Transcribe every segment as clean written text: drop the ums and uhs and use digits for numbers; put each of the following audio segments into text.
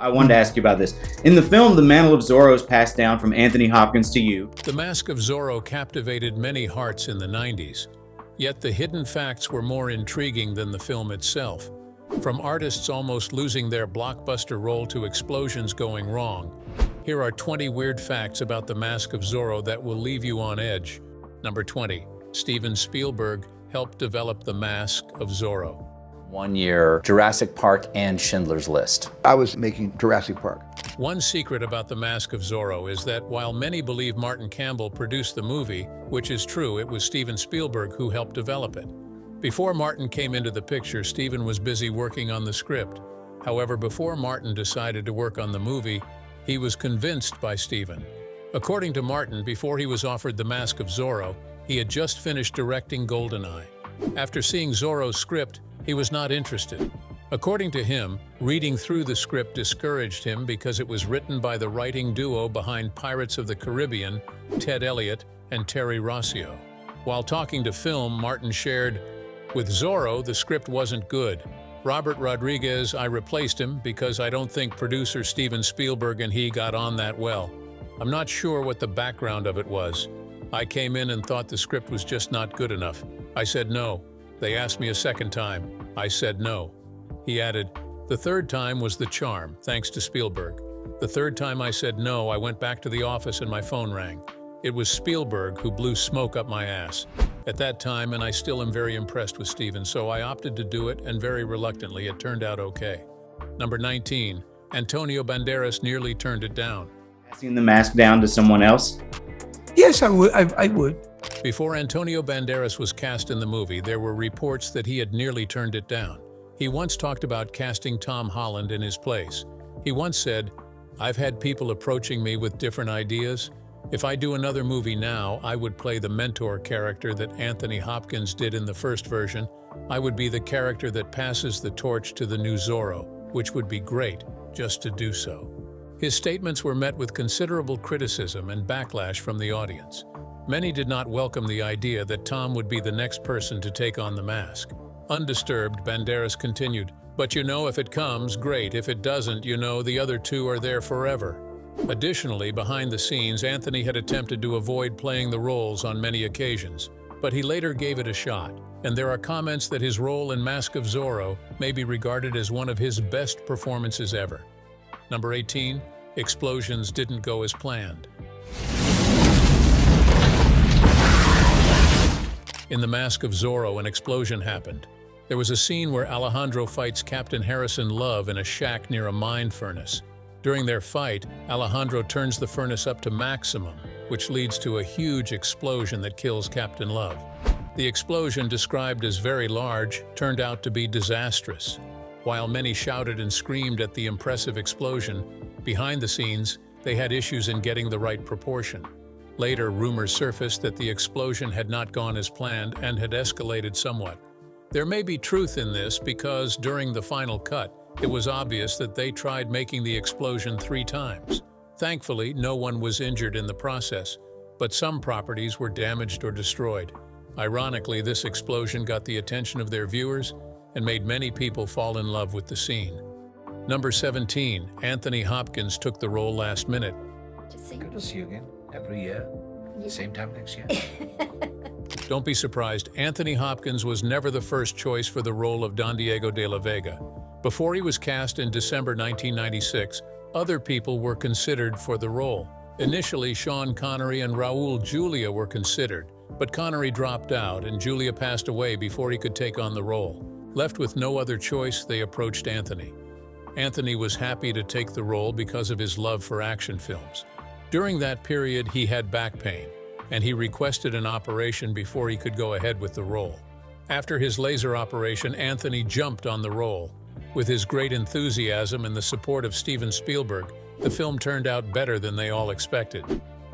I wanted to ask you about this. In the film, the mantle of Zorro is passed down from Anthony Hopkins to you. The Mask of Zorro captivated many hearts in the 90s. Yet the hidden facts were more intriguing than the film itself. From artists almost losing their blockbuster role to explosions going wrong, here are 20 weird facts about the Mask of Zorro that will leave you on edge. Number 20. Steven Spielberg helped develop the Mask of Zorro. 1 year, Jurassic Park and Schindler's List. I was making Jurassic Park. One secret about the Mask of Zorro is that while many believe Martin Campbell produced the movie, which is true, it was Steven Spielberg who helped develop it. Before Martin came into the picture, Steven was busy working on the script. However, before Martin decided to work on the movie, he was convinced by Steven. According to Martin, before he was offered the Mask of Zorro, he had just finished directing GoldenEye. After seeing Zorro's script, he was not interested. According to him, reading through the script discouraged him because it was written by the writing duo behind Pirates of the Caribbean, Ted Elliott and Terry Rossio. While talking to Film, Martin shared, "With Zorro, the script wasn't good. Robert Rodriguez, I replaced him because I don't think producer Steven Spielberg and he got on that well. I'm not sure what the background of it was. I came in and thought the script was just not good enough. I said no. They asked me a second time. I said no." He added, "The third time was the charm, thanks to Spielberg. The third time I said no, I went back to the office and my phone rang. It was Spielberg who blew smoke up my ass at that time, and I still am very impressed with Steven, so I opted to do it, and very reluctantly, it turned out okay." Number 19. Antonio Banderas nearly turned it down. Passing the mask down to someone else? Yes, I would. Before Antonio Banderas was cast in the movie, there were reports that he had nearly turned it down. He once talked about casting Tom Holland in his place. He once said, "I've had people approaching me with different ideas. If I do another movie now, I would play the mentor character that Anthony Hopkins did in the first version. I would be the character that passes the torch to the new Zorro, which would be great just to do so." His statements were met with considerable criticism and backlash from the audience. Many did not welcome the idea that Tom would be the next person to take on the mask. Undisturbed, Banderas continued, "But you know, if it comes, great. If it doesn't, you know, the other two are there forever." Additionally, behind the scenes, Anthony had attempted to avoid playing the roles on many occasions, but he later gave it a shot, and there are comments that his role in Mask of Zorro may be regarded as one of his best performances ever. Number 18. Explosions didn't go as planned. In The Mask of Zorro, an explosion happened. There was a scene where Alejandro fights Captain Harrison Love in a shack near a mine furnace. During their fight, Alejandro turns the furnace up to maximum, which leads to a huge explosion that kills Captain Love. The explosion, described as very large, turned out to be disastrous. While many shouted and screamed at the impressive explosion, behind the scenes, they had issues in getting the right proportion. Later, rumors surfaced that the explosion had not gone as planned and had escalated somewhat. There may be truth in this because during the final cut, it was obvious that they tried making the explosion 3 times. Thankfully, no one was injured in the process, but some properties were damaged or destroyed. Ironically, this explosion got the attention of their viewers and made many people fall in love with the scene. Number 17. Anthony Hopkins took the role last minute. Good to see you again. Every year. Same time next year. Don't be surprised, Anthony Hopkins was never the first choice for the role of Don Diego de la Vega. Before he was cast in December 1996, other people were considered for the role. Initially, Sean Connery and Raul Julia were considered, but Connery dropped out and Julia passed away before he could take on the role. Left with no other choice, they approached Anthony. Anthony was happy to take the role because of his love for action films. During that period, he had back pain, and he requested an operation before he could go ahead with the role. After his laser operation, Anthony jumped on the role. With his great enthusiasm and the support of Steven Spielberg, the film turned out better than they all expected.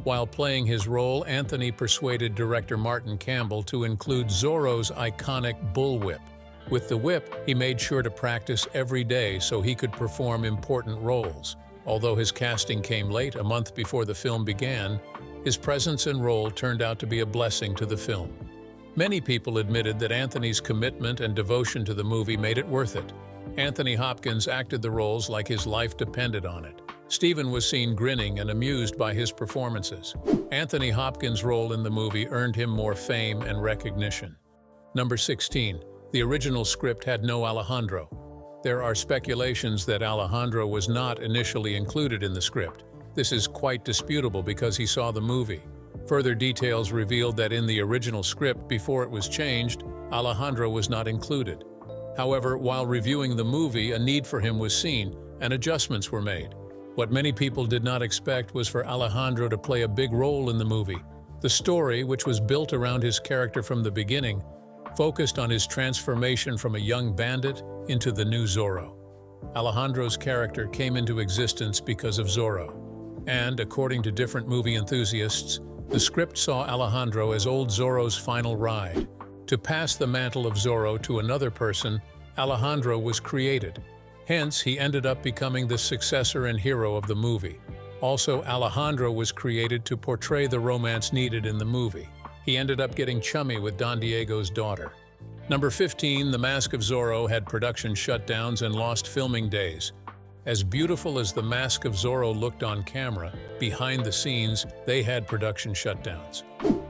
While playing his role, Anthony persuaded director Martin Campbell to include Zorro's iconic bullwhip. With the whip, he made sure to practice every day so he could perform important roles. Although his casting came late, a month before the film began, his presence and role turned out to be a blessing to the film. Many people admitted that Anthony's commitment and devotion to the movie made it worth it. Anthony Hopkins acted the roles like his life depended on it. Steven was seen grinning and amused by his performances. Anthony Hopkins' role in the movie earned him more fame and recognition. Number 16. The original script had no Alejandro. There are speculations that Alejandro was not initially included in the script. This is quite disputable because he saw the movie. Further details revealed that in the original script, before it was changed, Alejandro was not included. However, while reviewing the movie, a need for him was seen, and adjustments were made. What many people did not expect was for Alejandro to play a big role in the movie. The story, which was built around his character from the beginning, focused on his transformation from a young bandit into the new Zorro. Alejandro's character came into existence because of Zorro. And, according to different movie enthusiasts, the script saw Alejandro as old Zorro's final ride. To pass the mantle of Zorro to another person, Alejandro was created. Hence, he ended up becoming the successor and hero of the movie. Also, Alejandro was created to portray the romance needed in the movie. He ended up getting chummy with Don Diego's daughter. Number 15, The Mask of Zorro had production shutdowns and lost filming days. As beautiful as The Mask of Zorro looked on camera, behind the scenes, they had production shutdowns.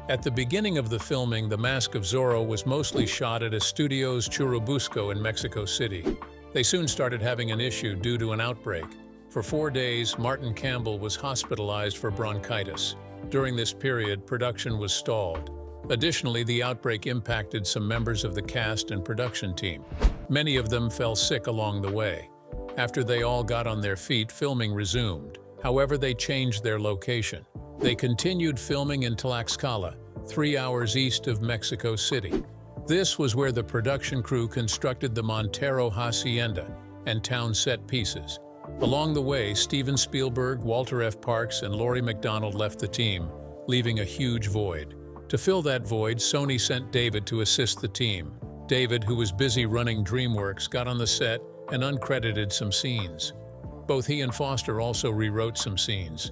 At the beginning of the filming, The Mask of Zorro was mostly shot at a studio's Churubusco in Mexico City. They soon started having an issue due to an outbreak. For 4 days, Martin Campbell was hospitalized for bronchitis. During this period, production was stalled. Additionally, the outbreak impacted some members of the cast and production team. Many of them fell sick along the way. After they all got on their feet, filming resumed. However, they changed their location. They continued filming in Tlaxcala, 3 hours east of Mexico City. This was where the production crew constructed the Montero Hacienda and town set pieces. Along the way, Steven Spielberg, Walter F. Parks, and Laurie McDonald left the team, leaving a huge void. To fill that void, Sony sent David to assist the team. David, who was busy running DreamWorks, got on the set and uncredited some scenes. Both he and Foster also rewrote some scenes.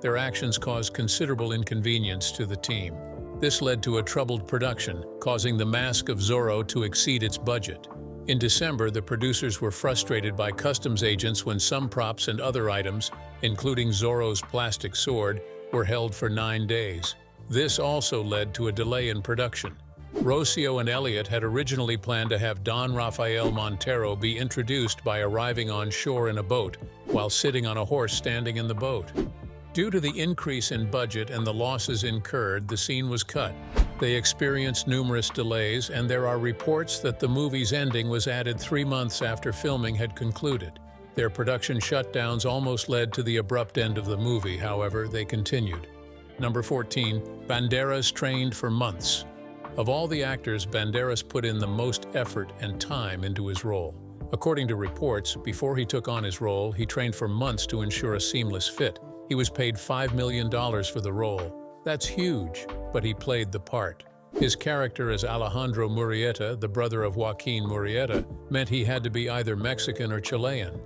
Their actions caused considerable inconvenience to the team. This led to a troubled production, causing The Mask of Zorro to exceed its budget. In December, the producers were frustrated by customs agents when some props and other items, including Zorro's plastic sword, were held for 9 days. This also led to a delay in production. Rocio and Elliot had originally planned to have Don Rafael Montero be introduced by arriving on shore in a boat, while sitting on a horse standing in the boat. Due to the increase in budget and the losses incurred, the scene was cut. They experienced numerous delays, and there are reports that the movie's ending was added 3 months after filming had concluded. Their production shutdowns almost led to the abrupt end of the movie, however, they continued. Number 14, Banderas trained for months. Of all the actors, Banderas put in the most effort and time into his role. According to reports, before he took on his role, he trained for months to ensure a seamless fit. He was paid $5 million for the role. That's huge, but he played the part. His character as Alejandro Murrieta, the brother of Joaquin Murrieta, meant he had to be either Mexican or Chilean.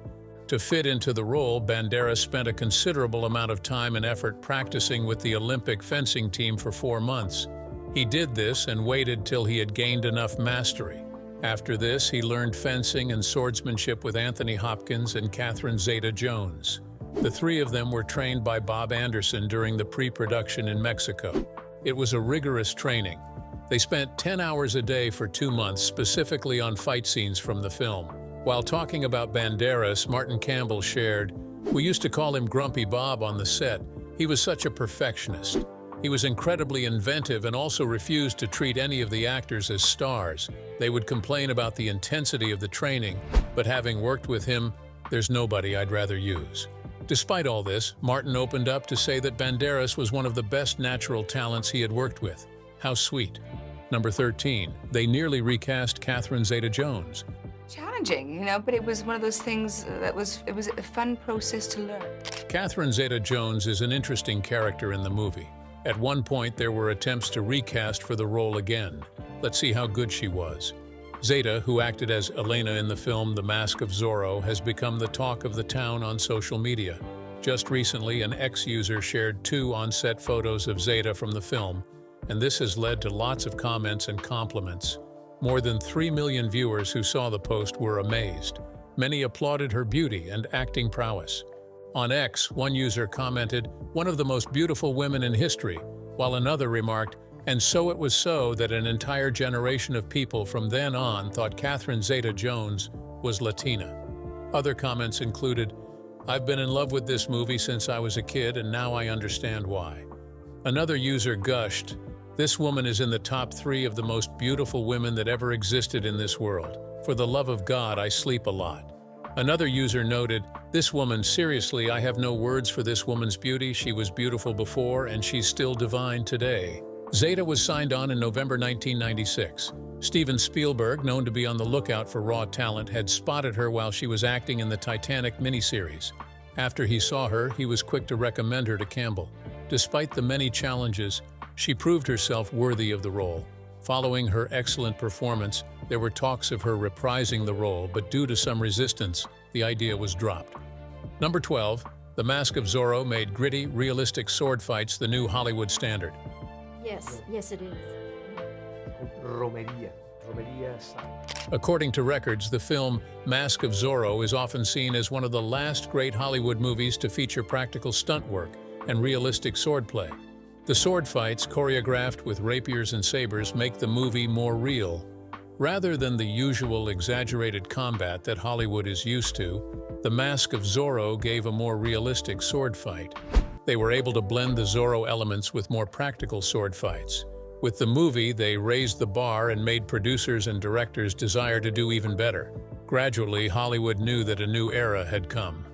To fit into the role, Banderas spent a considerable amount of time and effort practicing with the Olympic fencing team for 4 months. He did this and waited till he had gained enough mastery. After this, he learned fencing and swordsmanship with Anthony Hopkins and Catherine Zeta-Jones. The 3 of them were trained by Bob Anderson during the pre-production in Mexico. It was a rigorous training. They spent 10 hours a day for 2 months, specifically on fight scenes from the film. While talking about Banderas, Martin Campbell shared, "We used to call him Grumpy Bob on the set. He was such a perfectionist. He was incredibly inventive and also refused to treat any of the actors as stars. They would complain about the intensity of the training, but having worked with him, there's nobody I'd rather use." Despite all this, Martin opened up to say that Banderas was one of the best natural talents he had worked with. How sweet. Number 13, they nearly recast Catherine Zeta-Jones. Challenging, but it was one of those things it was a fun process to learn. Catherine Zeta-Jones is an interesting character in the movie. At one point, there were attempts to recast for the role again. Let's see how good she was. Zeta, who acted as Elena in the film The Mask of Zorro, has become the talk of the town on social media. Just recently, an ex-user shared 2 on-set photos of Zeta from the film, and this has led to lots of comments and compliments. More than 3 million viewers who saw the post were amazed. Many applauded her beauty and acting prowess. On X, one user commented, "One of the most beautiful women in history," while another remarked, "And so it was so that an entire generation of people from then on thought Catherine Zeta-Jones was Latina." Other comments included, "I've been in love with this movie since I was a kid and now I understand why." Another user gushed, "This woman is in the top 3 of the most beautiful women that ever existed in this world. For the love of God, I sleep a lot." Another user noted, "This woman, seriously, I have no words for this woman's beauty. She was beautiful before and she's still divine today." Zeta was signed on in November 1996. Steven Spielberg, known to be on the lookout for raw talent, had spotted her while she was acting in the Titanic miniseries. After he saw her, he was quick to recommend her to Campbell. Despite the many challenges, she proved herself worthy of the role. Following her excellent performance, there were talks of her reprising the role, but due to some resistance, the idea was dropped. Number 12. The Mask of Zorro made gritty, realistic sword fights the new Hollywood standard. Yes, it is. Romería. According to records, the film Mask of Zorro is often seen as one of the last great Hollywood movies to feature practical stunt work and realistic swordplay. The sword fights, choreographed with rapiers and sabers, make the movie more real. Rather than the usual exaggerated combat that Hollywood is used to, The Mask of Zorro gave a more realistic sword fight. They were able to blend the Zorro elements with more practical sword fights. With the movie, they raised the bar and made producers and directors desire to do even better. Gradually, Hollywood knew that a new era had come.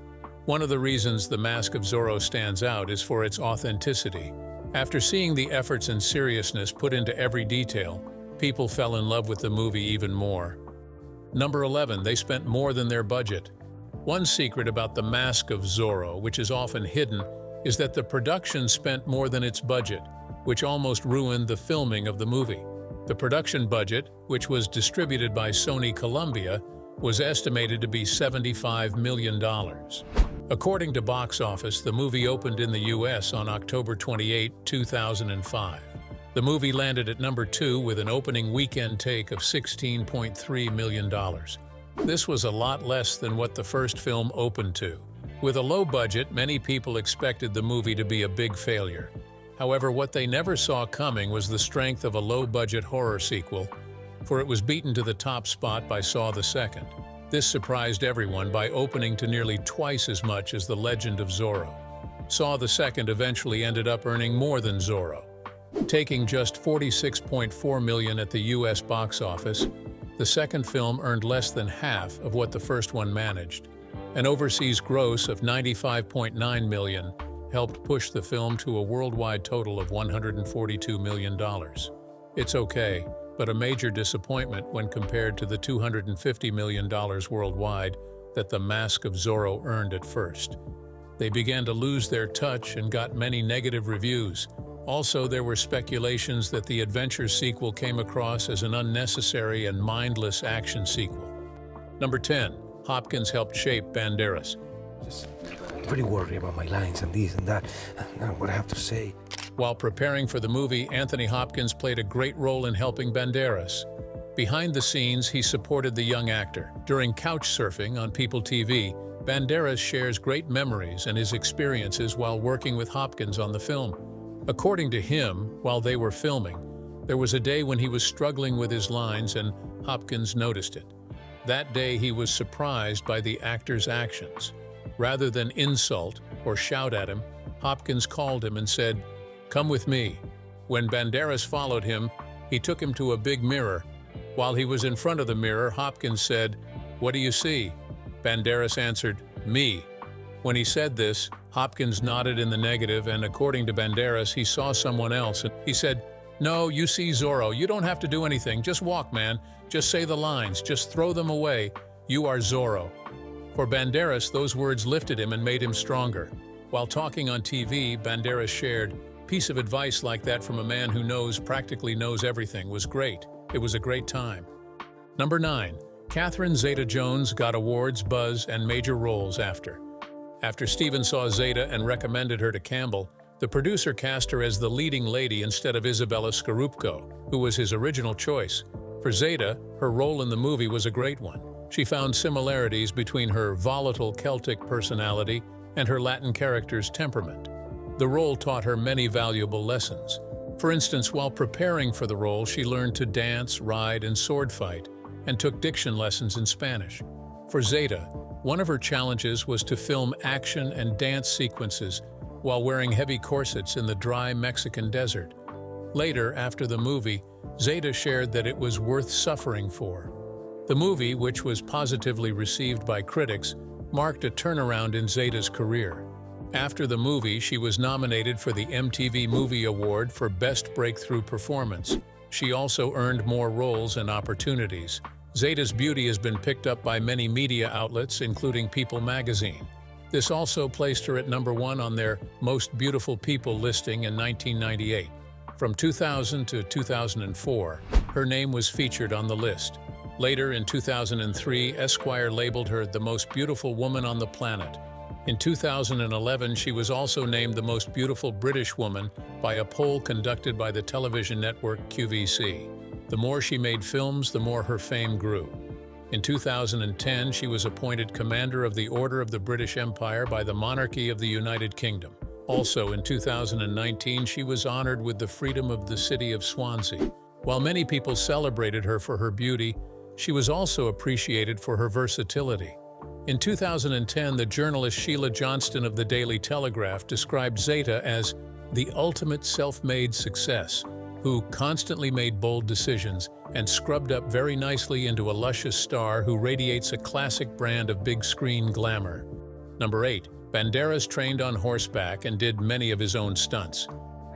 One of the reasons The Mask of Zorro stands out is for its authenticity. After seeing the efforts and seriousness put into every detail, people fell in love with the movie even more. Number 11. They spent more than their budget. One secret about The Mask of Zorro, which is often hidden, is that the production spent more than its budget, which almost ruined the filming of the movie. The production budget, which was distributed by Sony Columbia, was estimated to be $75 million. According to Box Office, the movie opened in the U.S. on October 28, 2005. The movie landed at number 2 with an opening weekend take of $16.3 million. This was a lot less than what the first film opened to. With a low budget, many people expected the movie to be a big failure. However, what they never saw coming was the strength of a low-budget horror sequel, for it was beaten to the top spot by Saw II. This surprised everyone by opening to nearly twice as much as The Legend of Zorro. Saw II eventually ended up earning more than Zorro. Taking just $46.4 million at the U.S. box office, the second film earned less than half of what the first one managed. An overseas gross of $95.9 million helped push the film to a worldwide total of $142 million. It's okay, but a major disappointment when compared to the $250 million worldwide that The Mask of Zorro earned at first. They began to lose their touch and got many negative reviews. Also, there were speculations that the adventure sequel came across as an unnecessary and mindless action sequel. Number 10. Hopkins helped shape Banderas. Just pretty worried about my lines and this and that, and what I have to say. While preparing for the movie, Anthony Hopkins played a great role in helping Banderas. Behind the scenes, he supported the young actor. During couch surfing on People TV, Banderas shares great memories and his experiences while working with Hopkins on the film. According to him, while they were filming, there was a day when he was struggling with his lines and Hopkins noticed it. That day, he was surprised by the actor's actions. Rather than insult or shout at him, Hopkins called him and said, "Come with me." When Banderas followed him, he took him to a big mirror. While he was in front of the mirror, Hopkins said, "What do you see?" Banderas answered, "Me." When he said this, Hopkins nodded in the negative, and according to Banderas, he saw someone else. He said, "No, you see Zorro. You don't have to do anything. Just walk, man. Just say the lines. Just throw them away. You are Zorro." For Banderas, those words lifted him and made him stronger. While talking on TV, Banderas shared, "Piece of advice like that from a man who practically knows everything was great. It was a great time." Number 9. Catherine Zeta-Jones got awards, buzz, and major roles after. After Steven saw Zeta and recommended her to Campbell, the producer cast her as the leading lady instead of Isabella Scorupco, who was his original choice. For Zeta, her role in the movie was a great one. She found similarities between her volatile Celtic personality and her Latin character's temperament. The role taught her many valuable lessons. For instance, while preparing for the role, she learned to dance, ride, and sword fight, and took diction lessons in Spanish. For Zeta, one of her challenges was to film action and dance sequences while wearing heavy corsets in the dry Mexican desert. Later, after the movie, Zeta shared that it was worth suffering for. The movie, which was positively received by critics, marked a turnaround in Zeta's career. After the movie, she was nominated for the MTV Movie Award for Best Breakthrough Performance. She also earned more roles and opportunities. Zeta's beauty has been picked up by many media outlets, including People magazine. This also placed her at #1 on their Most Beautiful People listing in 1998. From 2000 to 2004, her name was featured on the list. Later, in 2003, Esquire labeled her the most beautiful woman on the planet. In 2011, she was also named the most beautiful British woman by a poll conducted by the television network QVC. The more she made films, the more her fame grew. In 2010, she was appointed Commander of the Order of the British Empire by the Monarchy of the United Kingdom. Also, in 2019, she was honored with the Freedom of the City of Swansea. While many people celebrated her for her beauty, she was also appreciated for her versatility. In 2010, the journalist Sheila Johnston of the Daily Telegraph described Zeta as the ultimate self-made success, who constantly made bold decisions and scrubbed up very nicely into a luscious star who radiates a classic brand of big-screen glamour. Number 8. Banderas trained on horseback and did many of his own stunts.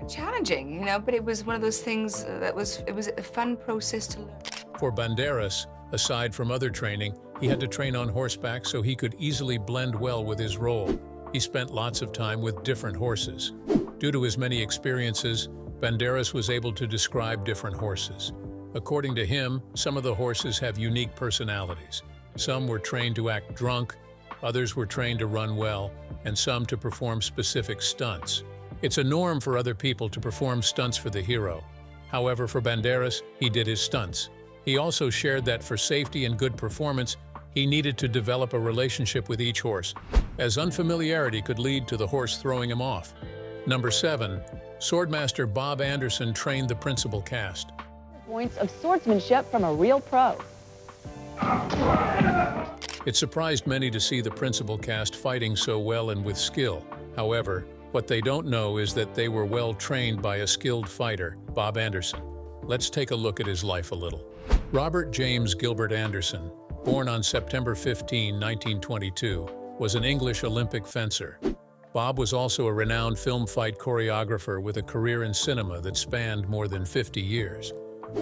Challenging, but it was one of those things it was a fun process to learn. For Banderas, aside from other training, he had to train on horseback so he could easily blend well with his role. He spent lots of time with different horses. Due to his many experiences, Banderas was able to describe different horses. According to him, some of the horses have unique personalities. Some were trained to act drunk, others were trained to run well, and some to perform specific stunts. It's a norm for other people to perform stunts for the hero. However, for Banderas, he did his stunts. He also shared that for safety and good performance, he needed to develop a relationship with each horse, as unfamiliarity could lead to the horse throwing him off. Number 7. Swordmaster Bob Anderson trained the principal cast. Points of swordsmanship from a real pro. It surprised many to see the principal cast fighting so well and with skill. However, what they don't know is that they were well trained by a skilled fighter, Bob Anderson. Let's take a look at his life a little. Robert James Gilbert Anderson, born on September 15, 1922, was an English Olympic fencer. Bob was also a renowned film fight choreographer with a career in cinema that spanned more than 50 years.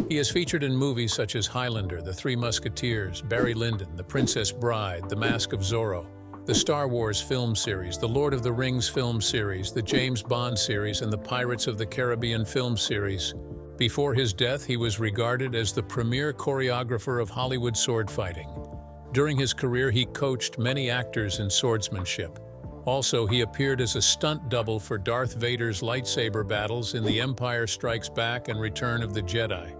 He is featured in movies such as Highlander, The Three Musketeers, Barry Lyndon, The Princess Bride, The Mask of Zorro, the Star Wars film series, the Lord of the Rings film series, the James Bond series, and the Pirates of the Caribbean film series. Before his death, he was regarded as the premier choreographer of Hollywood sword fighting. During his career, he coached many actors in swordsmanship. Also, he appeared as a stunt double for Darth Vader's lightsaber battles in The Empire Strikes Back and Return of the Jedi.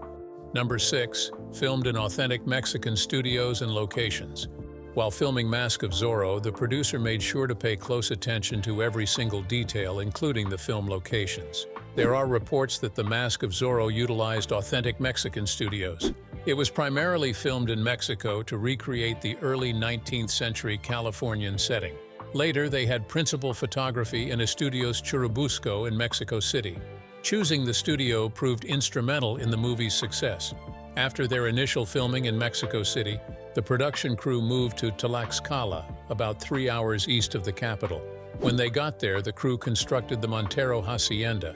Number 6. Filmed in authentic Mexican studios and locations. While filming Mask of Zorro, the producer made sure to pay close attention to every single detail, including the film locations. There are reports that the Mask of Zorro utilized authentic Mexican studios. It was primarily filmed in Mexico to recreate the early 19th century Californian setting. Later, they had principal photography in a studio's Churubusco in Mexico City. Choosing the studio proved instrumental in the movie's success. After their initial filming in Mexico City, the production crew moved to Tlaxcala, about 3 hours east of the capital. When they got there, the crew constructed the Montero Hacienda.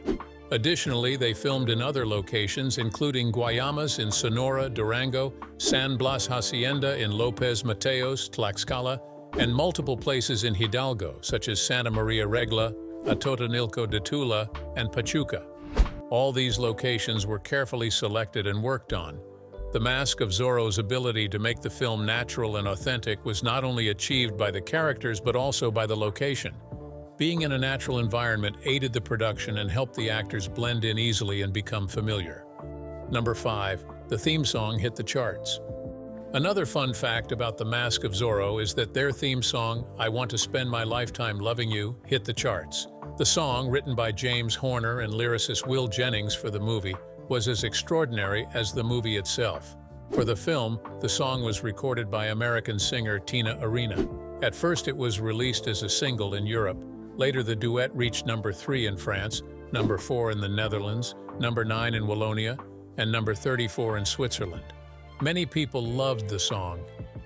Additionally, they filmed in other locations, including Guayamas in Sonora, Durango, San Blas Hacienda in Lopez Mateos, Tlaxcala, and multiple places in Hidalgo, such as Santa Maria Regla, Atotonilco de Tula, and Pachuca. All these locations were carefully selected and worked on. The Mask of Zorro's ability to make the film natural and authentic was not only achieved by the characters but also by the location. Being in a natural environment aided the production and helped the actors blend in easily and become familiar. Number 5. The theme song hit the charts. Another fun fact about the Mask of Zorro is that their theme song, I Want to Spend My Lifetime Loving You, hit the charts. The song, written by James Horner and lyricist Will Jennings for the movie, was as extraordinary as the movie itself. For the film, the song was recorded by American singer Tina Arena. At first it was released as a single in Europe. Later the duet reached number 3 in France, number 4 in the Netherlands, number 9 in Wallonia, and number 34 in Switzerland. Many people loved the song.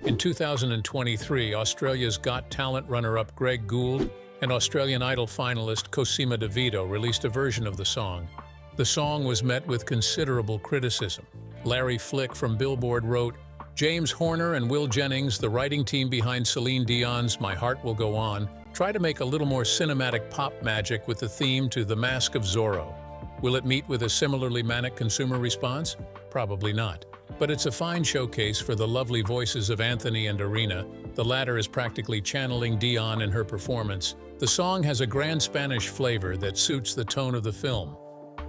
In 2023, Australia's Got Talent runner-up Greg Gould and Australian Idol finalist Cosima DeVito released a version of the song. The song was met with considerable criticism. Larry Flick from Billboard wrote, James Horner and Will Jennings, the writing team behind Celine Dion's My Heart Will Go On, try to make a little more cinematic pop magic with the theme to The Mask of Zorro. Will it meet with a similarly manic consumer response? Probably not. But it's a fine showcase for the lovely voices of Anthony and Arena. The latter is practically channeling Dion in her performance. The song has a grand Spanish flavor that suits the tone of the film.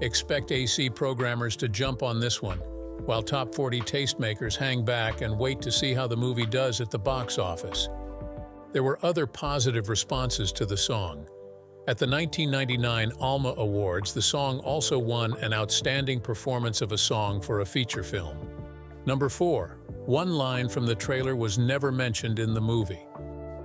Expect AC programmers to jump on this one, while top 40 tastemakers hang back and wait to see how the movie does at the box office. There were other positive responses to the song. At the 1999 Alma Awards, the song also won an Outstanding Performance of a Song for a Feature Film. Number 4. One line from the trailer was never mentioned in the movie.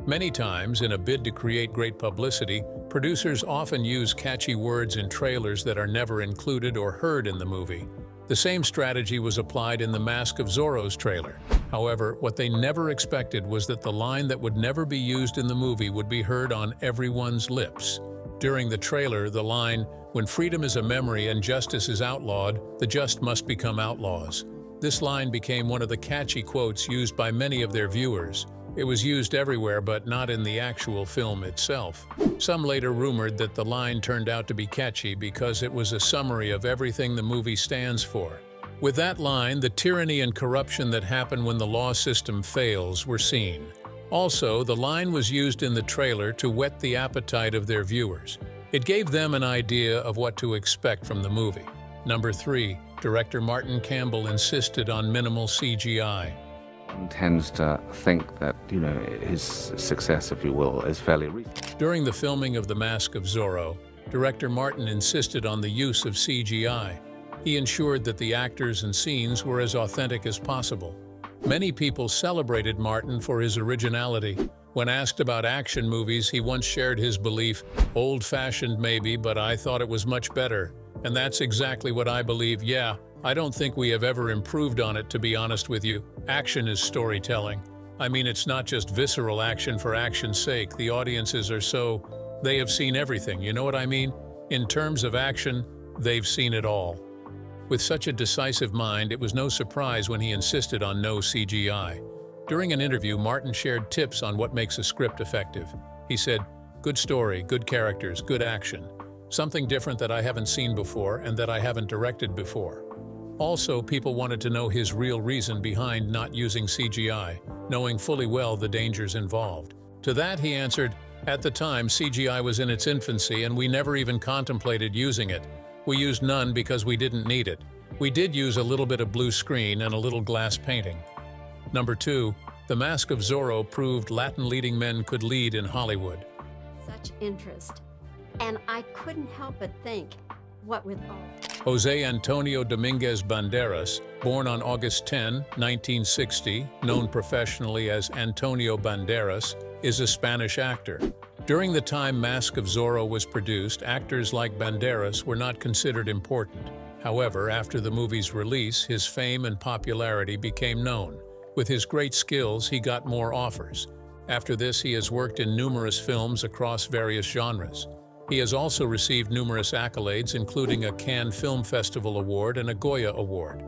Many times, in a bid to create great publicity, producers often use catchy words in trailers that are never included or heard in the movie. The same strategy was applied in the Mask of Zorro's trailer. However, what they never expected was that the line that would never be used in the movie would be heard on everyone's lips. During the trailer, the line, "When freedom is a memory and justice is outlawed, the just must become outlaws." This line became one of the catchy quotes used by many of their viewers. It was used everywhere, but not in the actual film itself. Some later rumored that the line turned out to be catchy because it was a summary of everything the movie stands for. With that line, the tyranny and corruption that happen when the law system fails were seen. Also, the line was used in the trailer to whet the appetite of their viewers. It gave them an idea of what to expect from the movie. Number 3. Director Martin Campbell insisted on minimal CGI. Tends to think that, his success, if you will, is fairly recent. During the filming of The Mask of Zorro, director Martin insisted on the use of CGI. He ensured that the actors and scenes were as authentic as possible. Many people celebrated Martin for his originality. When asked about action movies, he once shared his belief, "Old-fashioned maybe, but I thought it was much better." And that's exactly what I believe. Yeah, I don't think we have ever improved on it, to be honest with you. Action is storytelling. I mean, it's not just visceral action for action's sake. The audiences are they have seen everything, you know what I mean? In terms of action, they've seen it all. With such a decisive mind, it was no surprise when he insisted on no CGI. During an interview, Martin shared tips on what makes a script effective. He said, "Good story, good characters, good action. Something different that I haven't seen before and that I haven't directed before." Also, people wanted to know his real reason behind not using CGI, knowing fully well the dangers involved. To that he answered, "At the time, CGI was in its infancy and we never even contemplated using it. We used none because we didn't need it. We did use a little bit of blue screen and a little glass painting." Number 2. The Mask of Zorro proved Latin leading men could lead in Hollywood. Such interest. And I couldn't help but think, what with all... José Antonio Dominguez Banderas, born on August 10, 1960, known professionally as Antonio Banderas, is a Spanish actor. During the time Mask of Zorro was produced, actors like Banderas were not considered important. However, after the movie's release, his fame and popularity became known. With his great skills, he got more offers. After this, he has worked in numerous films across various genres. He has also received numerous accolades, including a Cannes Film Festival Award and a Goya Award.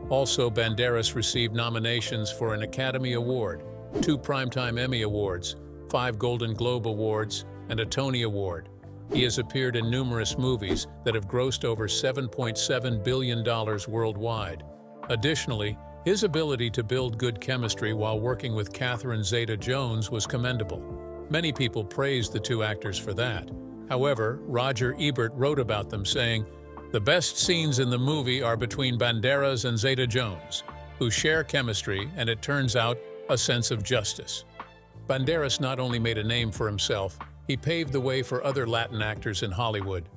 Also, Banderas received nominations for an Academy Award, 2 Primetime Emmy Awards, 5 Golden Globe Awards, and a Tony Award. He has appeared in numerous movies that have grossed over $7.7 billion worldwide. Additionally, his ability to build good chemistry while working with Catherine Zeta-Jones was commendable. Many people praised the two actors for that. However, Roger Ebert wrote about them saying, "The best scenes in the movie are between Banderas and Zeta-Jones. who share chemistry and, it turns out, a sense of justice. Banderas not only made a name for himself, he paved the way for other Latin actors in Hollywood.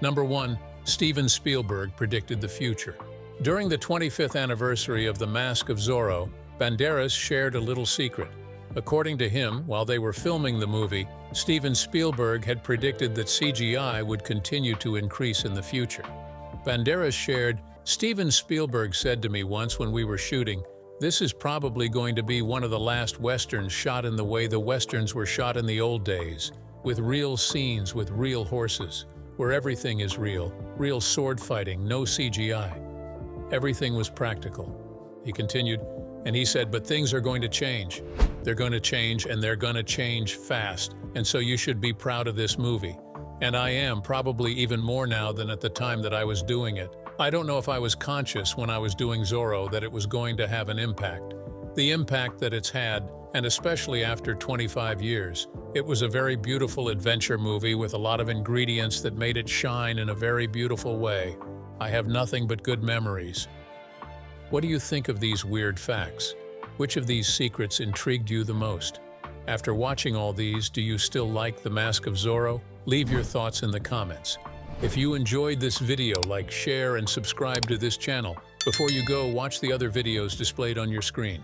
Number 1. Steven Spielberg predicted the future. During the 25th anniversary of The Mask of Zorro, Banderas shared a little secret. According to him, while they were filming the movie, Steven Spielberg had predicted that CGI would continue to increase in the future. Banderas shared, "Steven Spielberg said to me once when we were shooting, 'This is probably going to be one of the last westerns shot in the way the westerns were shot in the old days, with real scenes, with real horses, where everything is real, real sword fighting, no CGI. Everything was practical.'" He continued, and he said, "But things are going to change. They're going to change, and they're going to change fast, and so you should be proud of this movie. And I am, probably even more now than at the time that I was doing it. I don't know if I was conscious when I was doing Zorro that it was going to have an impact. The impact that it's had, and especially after 25 years, it was a very beautiful adventure movie with a lot of ingredients that made it shine in a very beautiful way. I have nothing but good memories." What do you think of these weird facts? Which of these secrets intrigued you the most? After watching all these, do you still like The Mask of Zorro? Leave your thoughts in the comments. If you enjoyed this video, like, share, and subscribe to this channel. Before you go, watch the other videos displayed on your screen.